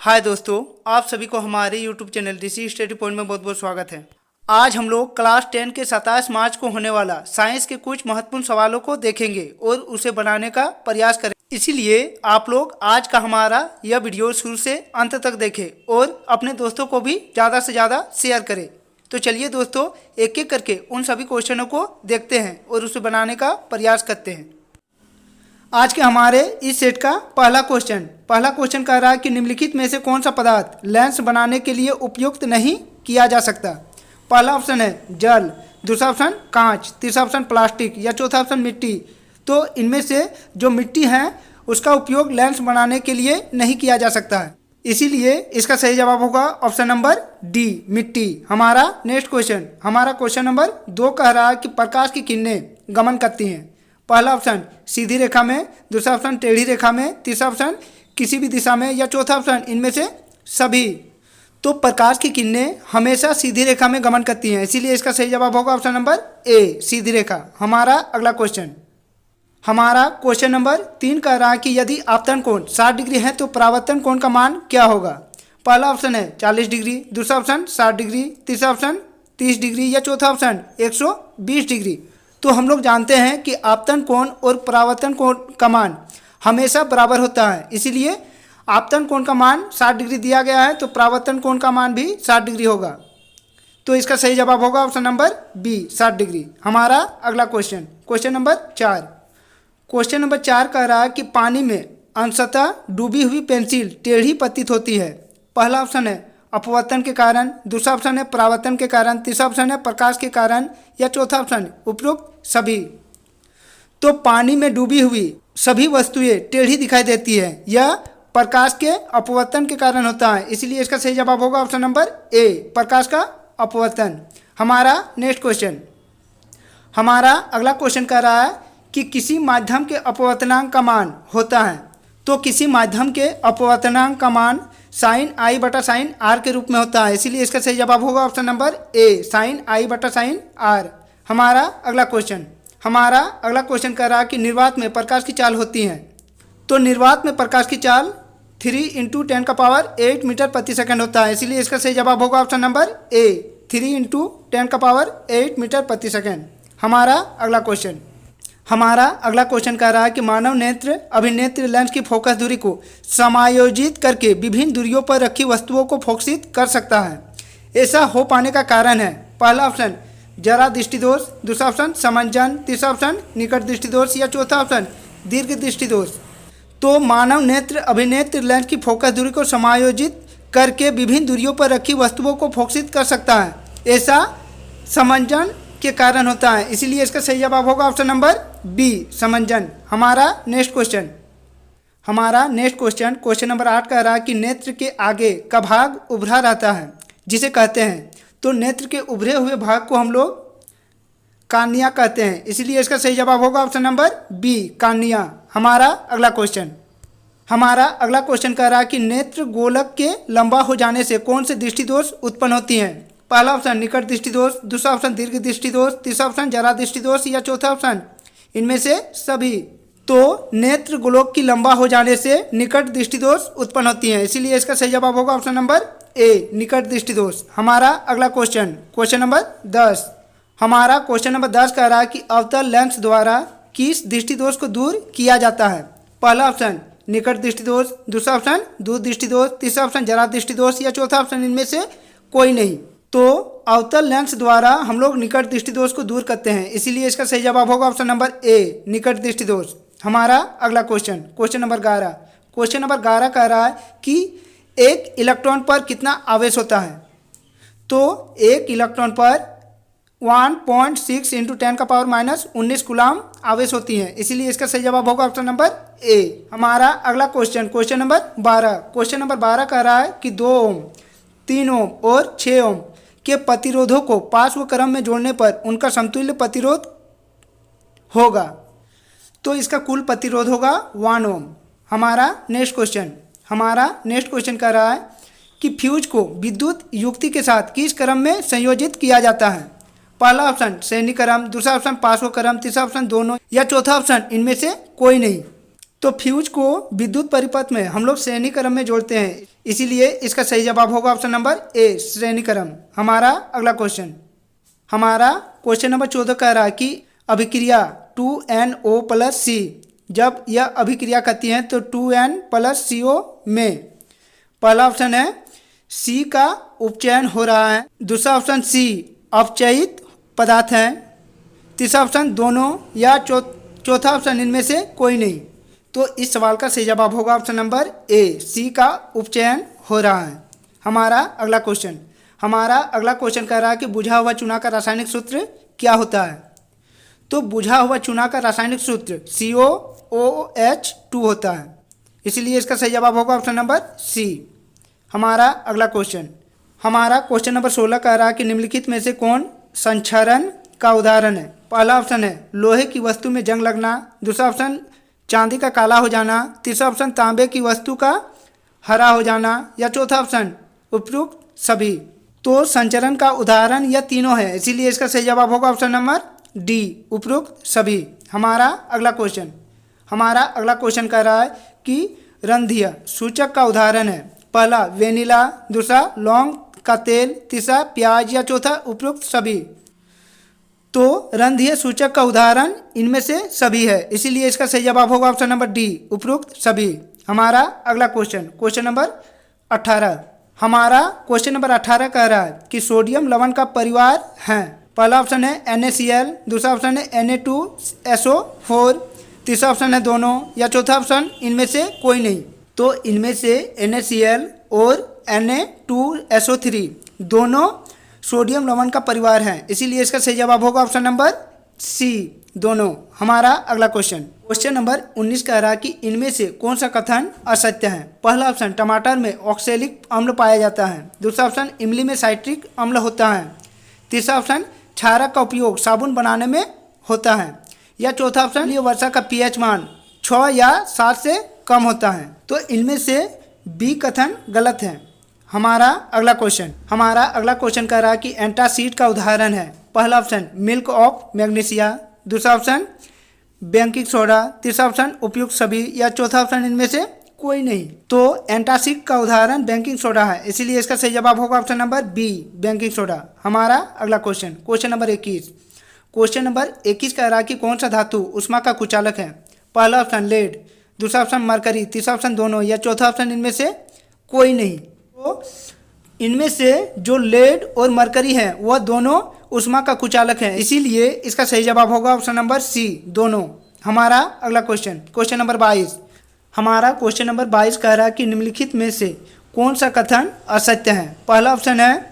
हाय दोस्तों, आप सभी को हमारे YouTube चैनल ऋषि स्टडी पॉइंट में बहुत बहुत स्वागत है। आज हम लोग क्लास 10 के 27 मार्च को होने वाला साइंस के कुछ महत्वपूर्ण सवालों को देखेंगे और उसे बनाने का प्रयास करेंगे। इसीलिए आप लोग आज का हमारा यह वीडियो शुरू से अंत तक देखें और अपने दोस्तों को भी ज़्यादा से ज़्यादा शेयर करें। तो चलिए दोस्तों, एक एक करके उन सभी क्वेश्चनों को देखते हैं और उसे बनाने का प्रयास करते हैं। आज के हमारे इस सेट का पहला क्वेश्चन कह रहा है कि निम्नलिखित में से कौन सा पदार्थ लेंस बनाने के लिए उपयुक्त नहीं किया जा सकता। पहला ऑप्शन है जल, दूसरा ऑप्शन कांच, तीसरा ऑप्शन प्लास्टिक या चौथा ऑप्शन मिट्टी। तो इनमें से जो मिट्टी है उसका उपयोग लेंस बनाने के लिए नहीं किया जा सकता है, इसीलिए इसका सही जवाब होगा ऑप्शन नंबर डी, मिट्टी। हमारा नेक्स्ट क्वेश्चन, हमारा क्वेश्चन नंबर 2 कह रहा है कि प्रकाश की किरणें गमन करती हैं। पहला ऑप्शन सीधी रेखा में, दूसरा ऑप्शन टेढ़ी रेखा में, तीसरा ऑप्शन किसी भी दिशा में या चौथा ऑप्शन इनमें से सभी। तो प्रकाश की किरणें हमेशा सीधी रेखा में गमन करती हैं, इसीलिए इसका सही जवाब होगा ऑप्शन नंबर ए, सीधी रेखा। हमारा अगला क्वेश्चन, हमारा क्वेश्चन नंबर 3 कह रहा है कि यदि आपतन कोण 60 डिग्री है तो परावर्तन कोण का मान क्या होगा। पहला ऑप्शन है 40 डिग्री, दूसरा ऑप्शन 60 डिग्री, तीसरा ऑप्शन 30 डिग्री या चौथा ऑप्शन 120 डिग्री। तो हम लोग जानते हैं कि आपतन कोण और परावर्तन कोण का मान हमेशा बराबर होता है, इसीलिए आपतन कोण का मान 60 डिग्री दिया गया है तो परावर्तन कोण का मान भी 60 डिग्री होगा। तो इसका सही जवाब होगा ऑप्शन नंबर बी, 60 डिग्री। हमारा अगला question, question number 4। Question number 4 कह रहा है कि पानी में अंशतः डूबी हुई पेंसिल टेढ़ी प्रतीत होती है। पहला ऑप्शन है अपवर्तन के कारण, दूसरा ऑप्शन है परावर्तन के कारण, तीसरा ऑप्शन है प्रकाश के कारण या चौथा ऑप्शन उपरोक्त सभी। तो पानी में डूबी हुई सभी वस्तुएं टेढ़ी दिखाई देती है, यह प्रकाश के अपवर्तन के कारण होता है, इसलिए इसका सही जवाब होगा ऑप्शन नंबर ए, प्रकाश का अपवर्तन। हमारा नेक्स्ट क्वेश्चन, हमारा अगला क्वेश्चन कह रहा है कि किसी माध्यम के अपवर्तनांक का मान होता है। तो किसी माध्यम के अपवर्तनांक का मान साइन आई बटा साइन आर के रूप में होता है, इसीलिए इसका सही जवाब होगा ऑप्शन नंबर ए, साइन आई बटा साइन आर। हमारा अगला क्वेश्चन, हमारा अगला क्वेश्चन कह रहा है कि निर्वात में प्रकाश की चाल होती है। तो निर्वात में प्रकाश की चाल 3 × 10⁸ मीटर प्रति सेकंड होता है, इसीलिए इसका सही जवाब होगा ऑप्शन नंबर ए, 3 × 10⁸ मीटर प्रति सेकंड। हमारा अगला क्वेश्चन, हमारा अगला क्वेश्चन कह रहा है कि मानव नेत्र अभिनेत्र लेंस की फोकस दूरी को समायोजित करके विभिन्न दूरियों पर रखी वस्तुओं को फोकसित कर सकता है। ऐसा हो पाने का कारण है पहला ऑप्शन जरा दृष्टि दोष, दूसरा ऑप्शन समंजन, तीसरा ऑप्शन निकट दृष्टि दोष या चौथा ऑप्शन दीर्घ दृष्टि दोष। तो मानव नेत्र अभिनेत्र लेंस की फोकस दूरी को समायोजित करके विभिन्न दूरियों पर रखी वस्तुओं को फोकसित कर सकता है, ऐसा समंजन के कारण होता है, इसीलिए इसका सही जवाब होगा ऑप्शन नंबर बी, समंजन। हमारा नेक्स्ट क्वेश्चन, हमारा नेक्स्ट क्वेश्चन, क्वेश्चन नंबर 8 कह रहा है कि नेत्र के आगे का भाग उभरा रहता है जिसे कहते हैं। तो नेत्र के उभरे हुए भाग को हम लोग कार्निया कहते हैं, इसलिए इसका सही जवाब होगा ऑप्शन नंबर बी, कार्निया। हमारा अगला क्वेश्चन, हमारा अगला क्वेश्चन कह रहा है कि नेत्र गोलक के लंबा हो जाने से कौन से दृष्टि दोष उत्पन्न होती हैं। पहला ऑप्शन निकट दृष्टि दोष, दूसरा ऑप्शन दीर्घ दृष्टि दोष, तीसरा ऑप्शन जरा दृष्टि दोष या चौथा ऑप्शन इनमें से सभी। तो नेत्र गोलक की लंबा हो जाने से निकट दृष्टि दोष उत्पन्न होती हैं, इसीलिए इसका सही जवाब होगा ऑप्शन नंबर ए, निकट दृष्टि दोष। हमारा अगला क्वेश्चन, क्वेश्चन नंबर 10। हमारा क्वेश्चन नंबर 10 कह रहा है कि अवतल लेंस द्वारा किस दृष्टि दोष को दूर किया जाता है। पहला ऑप्शन निकट दृष्टि दोष, दूसरा ऑप्शन दूर दृष्टि दोष, तीसरा ऑप्शन जरा दृष्टि दोष या चौथा ऑप्शन इनमें से कोई नहीं। तो अवतल लेंस द्वारा हम लोग निकट दृष्टि दोष को दूर करते हैं, इसीलिए इसका सही जवाब होगा ऑप्शन नंबर ए, निकट दृष्टि दोष। हमारा अगला question, question number 11। Question number 11 कह रहा है कि एक इलेक्ट्रॉन पर कितना आवेश होता है। तो एक इलेक्ट्रॉन पर 1.6 × 10⁻⁻19 कूलम आवेश होती है, इसीलिए इसका सही जवाब होगा ऑप्शन नंबर ए। हमारा अगला question, question number 12। Question number 12 कह रहा है कि 2 ओम, 3 ओम और 6 ओम के प्रतिरोधों को पार्श्व क्रम में जोड़ने पर उनका समतुल्य प्रतिरोध होगा। तो इसका कुल प्रतिरोध होगा 1 ओम। हमारा नेक्स्ट क्वेश्चन, हमारा नेक्स्ट क्वेश्चन कह रहा है कि फ्यूज को विद्युत युक्ति के साथ किस क्रम में संयोजित किया जाता है। पहला ऑप्शन श्रेणी क्रम, दूसरा ऑप्शन पार्श्व क्रम, तीसरा ऑप्शन दोनों या चौथा ऑप्शन इनमें से कोई नहीं। तो फ्यूज को विद्युत परिपथ में हम लोग श्रेणी क्रम में जोड़ते हैं, इसीलिए इसका सही जवाब होगा ऑप्शन नंबर ए, श्रेणी क्रम। हमारा अगला क्वेश्चन नंबर 14 कह रहा है कि अभिक्रिया 2NO+C, जब यह अभिक्रिया करती है तो 2N+CO में पहला ऑप्शन है सी का उपचयन हो रहा है, दूसरा ऑप्शन सी अपचयित पदार्थ है, तीसरा ऑप्शन दोनों, या चौथा ऑप्शन इनमें से कोई नहीं। तो इस सवाल का सही जवाब होगा ऑप्शन नंबर ए, सी का उपचयन हो रहा है। हमारा अगला क्वेश्चन कह रहा है कि बुझा हुआ चूना का रासायनिक सूत्र क्या होता है। तो बुझा हुआ चूना का रासायनिक सूत्र COOH2 होता है, इसलिए इसका सही जवाब होगा ऑप्शन नंबर सी। हमारा अगला क्वेश्चन नंबर 16 कह रहा है कि निम्नलिखित में से कौन संक्षरण का उदाहरण है। पहला ऑप्शन है लोहे की वस्तु में जंग लगना, दूसरा ऑप्शन चांदी का काला हो जाना, तीसरा ऑप्शन तांबे की वस्तु का हरा हो जाना, या चौथा ऑप्शन उपयुक्त सभी। तो संचरण का उदाहरण यह तीनों है, इसीलिए इसका सही जवाब होगा ऑप्शन नंबर डी, उपयुक्त सभी। हमारा अगला क्वेश्चन कह रहा है कि रंध्रीय सूचक का उदाहरण है। पहला वेनिला, दूसरा लौंग का तेल, तीसरा प्याज, या चौथा उपयुक्त सभी। तो रंध्रीय सूचक का उदाहरण इनमें से सभी है, इसीलिए इसका सही जवाब होगा ऑप्शन नंबर डी, उपयुक्त सभी। हमारा अगला क्वेश्चन नंबर 18 कह रहा है कि सोडियम लवण का परिवार है। पहला ऑप्शन है NaCl, दूसरा ऑप्शन है Na2SO4, तीसरा ऑप्शन है दोनों, या चौथा ऑप्शन इनमें से कोई नहीं। तो इनमें से NaCl और Na2SO3 दोनों सोडियम लवण का परिवार है, इसीलिए इसका सही जवाब होगा ऑप्शन नंबर सी, दोनों। हमारा अगला क्वेश्चन नंबर 19 कह रहा है कि इनमें से कौन सा कथन असत्य है। पहला ऑप्शन टमाटर में ऑक्सैलिक अम्ल पाया जाता है, दूसरा ऑप्शन इमली में साइट्रिक अम्ल होता है, तीसरा ऑप्शन क्षारक का उपयोग साबुन बनाने में होता है, या चौथा ऑप्शन ये वर्षा का pH मान 6 या 7 से कम होता है। तो इनमें से बी कथन गलत है। हमारा अगला क्वेश्चन कह रहा है कि एंटासिड का उदाहरण है। पहला ऑप्शन मिल्क ऑफ मैग्नीशिया, दूसरा ऑप्शन बेकिंग सोडा, तीसरा ऑप्शन उपयुक्त सभी, या चौथा ऑप्शन इनमें से कोई नहीं। तो एंटासिड का उदाहरण बेकिंग सोडा है, इसीलिए इसका सही जवाब होगा option number B, baking soda. हमारा अगला क्वेश्चन नंबर 21 कह रहा है कि कौन सा धातु उष्मा का कुचालक है। पहला ऑप्शन लेड, दूसरा ऑप्शन मरकरी, तीसरा ऑप्शन दोनों, या चौथा ऑप्शन इनमें से कोई नहीं। तो इनमें से जो लेड और मरकरी है वह दोनों उष्मा का कुचालक है, इसीलिए इसका सही जवाब होगा ऑप्शन नंबर सी, दोनों। हमारा अगला क्वेश्चन नंबर 22 कह रहा है कि निम्नलिखित में से कौन सा कथन असत्य है। पहला ऑप्शन है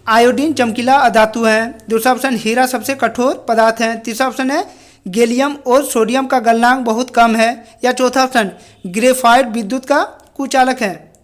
आयोडीन चमकीला अधातु है, दूसरा ऑप्शन हीरा सबसे कठोर पदार्थ है, तीसरा ऑप्शन है गैलियम और सोडियम का गलनांक बहुत कम है, या चौथा ऑप्शन ग्रेफाइट विद्युत का कुचालक है।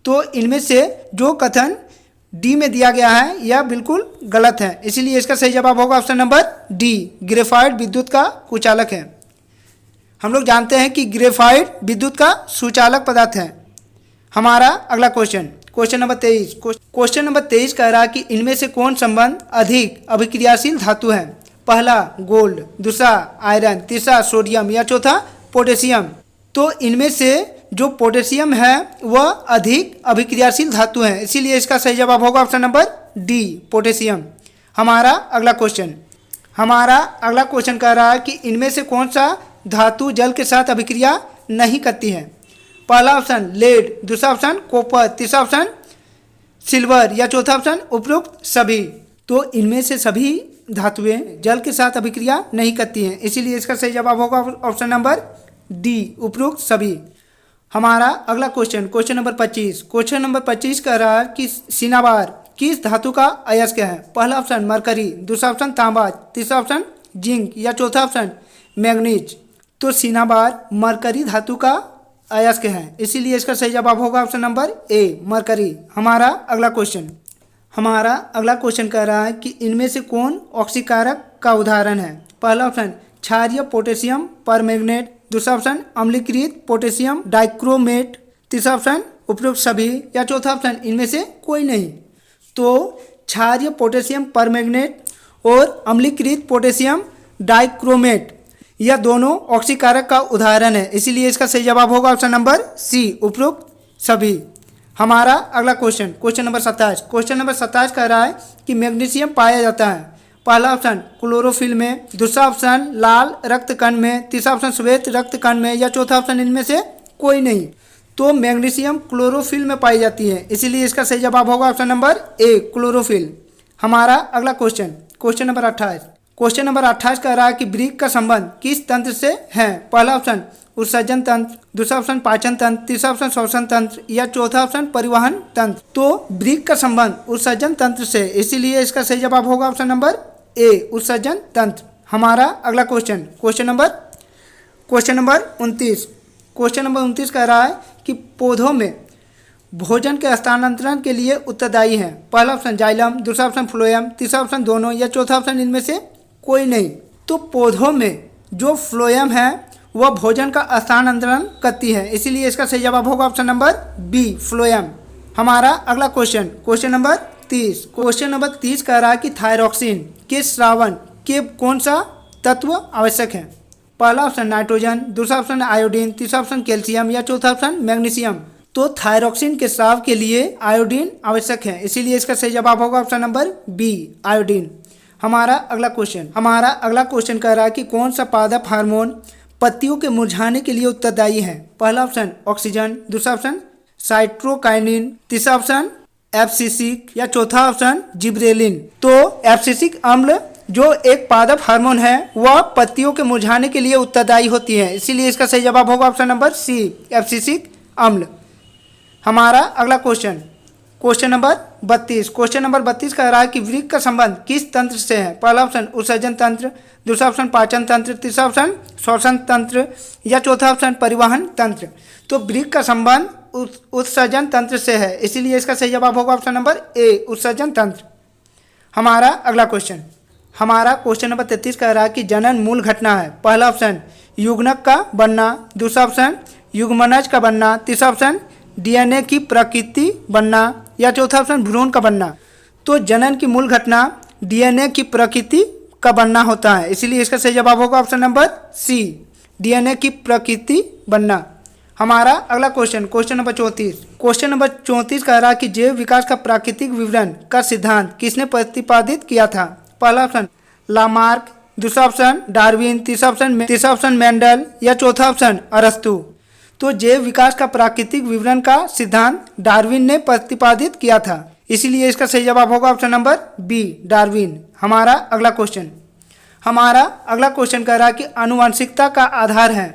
तो इनमें से जो कथन डी में दिया गया है यह बिल्कुल गलत है, इसीलिए इसका सही जवाब होगा ऑप्शन नंबर डी, ग्रेफाइट विद्युत का कुचालक है। हम लोग जानते हैं कि ग्रेफाइट विद्युत का सुचालक पदार्थ है। हमारा अगला क्वेश्चन नंबर 23 कह रहा है कि इनमें से कौन संबंध अधिक अभिक्रियाशील धातु है। पहला गोल्ड, दूसरा आयरन, तीसरा सोडियम, या चौथा पोटेशियम। तो इनमें से जो पोटेशियम है वह अधिक अभिक्रियाशील धातु है, इसीलिए इसका सही जवाब होगा ऑप्शन नंबर डी, पोटेशियम। हमारा अगला क्वेश्चन कह रहा है कि इनमें से कौन सा धातु जल के साथ अभिक्रिया नहीं करती है। पहला ऑप्शन लेड, दूसरा ऑप्शन कॉपर, तीसरा ऑप्शन सिल्वर, या चौथा ऑप्शन उपयुक्त सभी। तो इनमें से सभी धातुएं जल के साथ अभिक्रिया नहीं करती हैं, इसीलिए इसका सही जवाब होगा ऑप्शन नंबर डी, उपयुक्त सभी। हमारा अगला क्वेश्चन नंबर 25 कह रहा है कि सिनाबार किस धातु का अयस्क है। पहला ऑप्शन मरकरी, दूसरा ऑप्शन तांबा, तीसरा ऑप्शन जिंक, या चौथा ऑप्शन मैग्नीज। तो सिनाबार मरकरी धातु का अयस्क है, इसीलिए इसका सही जवाब होगा ऑप्शन नंबर ए, मरकरी। हमारा अगला क्वेश्चन कह रहा है कि इनमें से कौन ऑक्सीकारक का उदाहरण है। पहला ऑप्शन क्षारीय पोटेशियम परमैंगनेट, दूसरा ऑप्शन अम्लीकृत पोटेशियम डाइक्रोमेट, तीसरा ऑप्शन उपयुक्त सभी, या चौथा ऑप्शन इनमें से कोई नहीं। तो क्षारीय पोटेशियम परमैंगनेट और अम्लीकृत पोटेशियम डाइक्रोमेट यह दोनों ऑक्सीकारक का उदाहरण है, इसीलिए इसका सही जवाब होगा ऑप्शन नंबर सी, उपरोक्त सभी। हमारा अगला question, question number 27। Question number 27 कह रहा है कि मैग्नीशियम पाया जाता है पहला ऑप्शन क्लोरोफिल में, दूसरा ऑप्शन लाल रक्त कण में, तीसरा ऑप्शन श्वेत रक्त कण में, या चौथा ऑप्शन इनमें से कोई नहीं। तो मैग्नीशियम क्लोरोफिल में पाई जाती है, इसीलिए इसका सही जवाब होगा ऑप्शन नंबर ए, क्लोरोफिल। हमारा अगला question, question number 28। Question number 28 कह रहा है कि वृक्क का संबंध किस तंत्र से है? पहला ऑप्शन उत्सर्जन तंत्र, दूसरा ऑप्शन पाचन तंत्र, तीसरा ऑप्शन श्वसन तंत्र, या चौथा ऑप्शन परिवहन तंत्र। तो वृक्क का संबंध उत्सर्जन तंत्र से, इसीलिए इसका सही जवाब होगा ऑप्शन नंबर ए, उत्सर्जन तंत्र। हमारा अगला question, question number 29। Question number 29 कह रहा है कि पौधों में भोजन के स्थानांतरण के लिए उत्तरदायी है। पहला ऑप्शन जाइलम, दूसरा ऑप्शन फ्लोएम, तीसरा ऑप्शन दोनों, या चौथा ऑप्शन इनमें से कोई नहीं। तो पौधों में जो फ्लोएम है वह भोजन का स्थानांतरण करती है, इसीलिए इसका सही जवाब होगा ऑप्शन नंबर बी, फ्लोएम। हमारा अगला question, question number 30। Question number 30 कह रहा है कि थायरॉक्सिन के स्रावन के कौन सा तत्व आवश्यक है? पहला ऑप्शन नाइट्रोजन, दूसरा ऑप्शन आयोडीन, तीसरा ऑप्शन कैल्शियम, या चौथा ऑप्शन मैग्नीशियम। तो थायरॉक्सिन के स्राव के लिए आयोडीन आवश्यक है, इसीलिए इसका सही जवाब होगा ऑप्शन नंबर बी, आयोडीन। हमारा अगला क्वेश्चन कह रहा है कि कौन सा पादप हार्मोन पत्तियों के मुरझाने के लिए उत्तरदायी है? पहला ऑप्शन ऑक्सीजन, दूसरा ऑप्शन साइट्रोकाइनिन, तीसरा ऑप्शन एब्सिसिक, या चौथा ऑप्शन जिब्रेलिन। तो एब्सिसिक अम्ल जो एक पादप हार्मोन है वह पत्तियों के मुरझाने के लिए उत्तरदायी होती है, इसीलिए इसका सही जवाब होगा ऑप्शन नंबर सी, एब्सिसिक अम्ल। हमारा अगला question, question number 32। Question number 32 कह रहा है कि वृक्क का संबंध किस तंत्र से है? पहला ऑप्शन उत्सर्जन तंत्र, दूसरा ऑप्शन पाचन तंत्र, तीसरा ऑप्शन श्वसन तंत्र, या चौथा ऑप्शन परिवहन तंत्र। तो वृक्क का संबंध उत्सर्जन तंत्र से है, इसीलिए इसका सही जवाब होगा ऑप्शन नंबर ए, उत्सर्जन तंत्र। हमारा अगला क्वेश्चन, क्वेश्चन नंबर 33 कह रहा है कि जनन मूल घटना है। पहला ऑप्शन युग्मक का बनना, दूसरा ऑप्शन युग्मनज का बनना, तीसरा ऑप्शन डीएनए की प्रकृति बनना, या चौथा ऑप्शन भ्रूण का बनना। तो जनन की मूल घटना डीएनए की प्रकृति का बनना होता है, इसीलिए इसका सही जवाब होगा ऑप्शन नंबर सी, डीएनए की प्रकृति बनना। हमारा अगला question, question number 34। Question number 34 कह रहा है कि जैव विकास का प्राकृतिक विवरण का सिद्धांत किसने प्रतिपादित किया था? पहला ऑप्शन लामार्क, दूसरा ऑप्शन डार्विन, तीसरा ऑप्शन मेंडल, या चौथा ऑप्शन अरस्तु। तो जैव विकास का प्राकृतिक विवरण का सिद्धांत डार्विन ने प्रतिपादित किया था, इसीलिए इसका सही जवाब होगा ऑप्शन नंबर बी, डार्विन। हमारा अगला क्वेश्चन कह रहा है कि आनुवंशिकता का आधार है।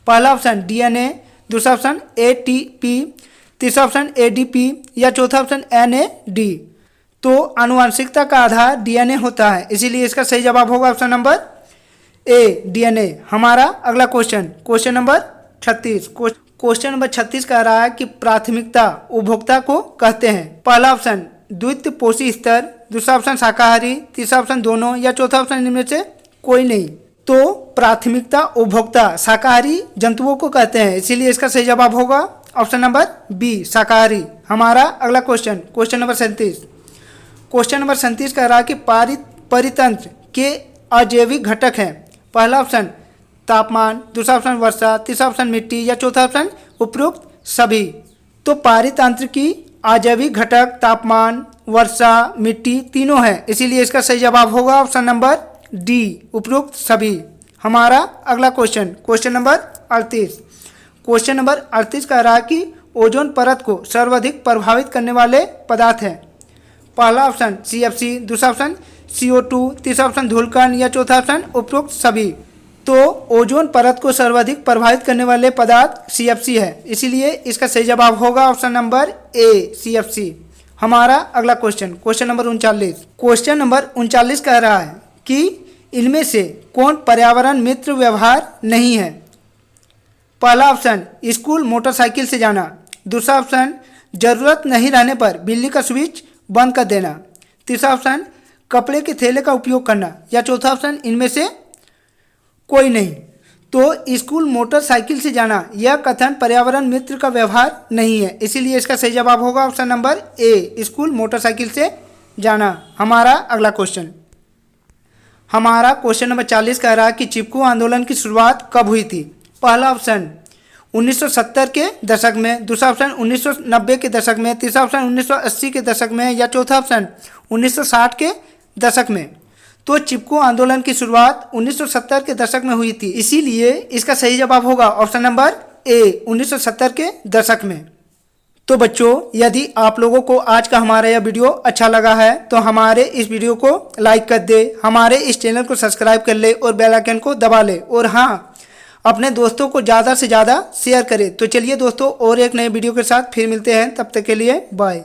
पहला ऑप्शन डीएनए, दूसरा ऑप्शन एटीपी, तीसरा ऑप्शन एडीपी, या चौथा ऑप्शन एनएडी। तो आनुवंशिकता का आधार डीएनए होता है, इसीलिए इसका सही जवाब होगा ऑप्शन नंबर ए, डीएनए। हमारा अगला question, question number 36। Question number 36 कह रहा है कि प्राथमिकता उपभोक्ता को कहते हैं। पहला ऑप्शन द्वितीयपोषी स्तर, दूसरा ऑप्शन शाकाहारी, तीसरा ऑप्शन दोनों, या चौथा ऑप्शन इनमें से कोई नहीं। तो प्राथमिकता उपभोक्ता शाकाहारी जंतुओं को कहते हैं, इसीलिए इसका सही जवाब होगा ऑप्शन नंबर बी, शाकाहारी। हमारा अगला question, question number 37। Question number 37 कह रहा है कि परितंत्र के अजैविक घटक हैं। पहला ऑप्शन तापमान, दूसरा ऑप्शन वर्षा, तीसरा ऑप्शन मिट्टी, या चौथा ऑप्शन उपरोक्त सभी। तो पारितंत्र की अजैविक घटक तापमान, वर्षा, मिट्टी तीनों हैं, इसीलिए इसका सही जवाब होगा ऑप्शन नंबर डी, उपरोक्त सभी। हमारा अगला question, question number 38। Question number 38 कह रहा है कि ओजोन परत को सर्वाधिक प्रभावित करने वाले पदार्थ हैं। पहला ऑप्शन CFC, दूसरा ऑप्शन CO2, तीसरा ऑप्शन धूलकण, या चौथा ऑप्शन उपरोक्त सभी। तो ओजोन परत को सर्वाधिक प्रभावित करने वाले पदार्थ CFC है, इसीलिए इसका सही जवाब होगा ऑप्शन नंबर ए, CFC। हमारा अगला question, question number 39। Question number 39 कह रहा है कि इनमें से कौन पर्यावरण मित्र व्यवहार नहीं है? पहला ऑप्शन स्कूल मोटरसाइकिल से जाना, दूसरा ऑप्शन जरूरत नहीं रहने पर बिजली का स्विच बंद कर देना, तीसरा ऑप्शन कपड़े के थैले का उपयोग करना, या चौथा ऑप्शन इनमें से कोई नहीं। तो स्कूल मोटरसाइकिल से जाना यह कथन पर्यावरण मित्र का व्यवहार नहीं है, इसीलिए इसका सही जवाब होगा option number A, school motorcycle से जाना। हमारा अगला क्वेश्चन, हमारा क्वेश्चन नंबर 40 कह रहा है कि चिपको आंदोलन की शुरुआत कब हुई थी। पहला ऑप्शन 1970 के दशक में, दूसरा ऑप्शन 1990 के दशक में, तीसरा ऑप्शन 1980 के दशक में, या चौथा ऑप्शन 1960 के दशक में। तो चिपको आंदोलन की शुरुआत 1970 के दशक में हुई थी, इसीलिए इसका सही जवाब होगा ऑप्शन नंबर ए 1970 के दशक में। तो बच्चों, यदि आप लोगों को आज का हमारा यह वीडियो अच्छा लगा है तो हमारे इस वीडियो को लाइक कर दे, हमारे इस चैनल को सब्सक्राइब कर ले और बेल आइकन को दबा ले, और हाँ, अपने दोस्तों को ज़्यादा से ज़्यादा शेयर करें। तो चलिए दोस्तों, और एक नए वीडियो के साथ फिर मिलते हैं, तब तक के लिए बाय।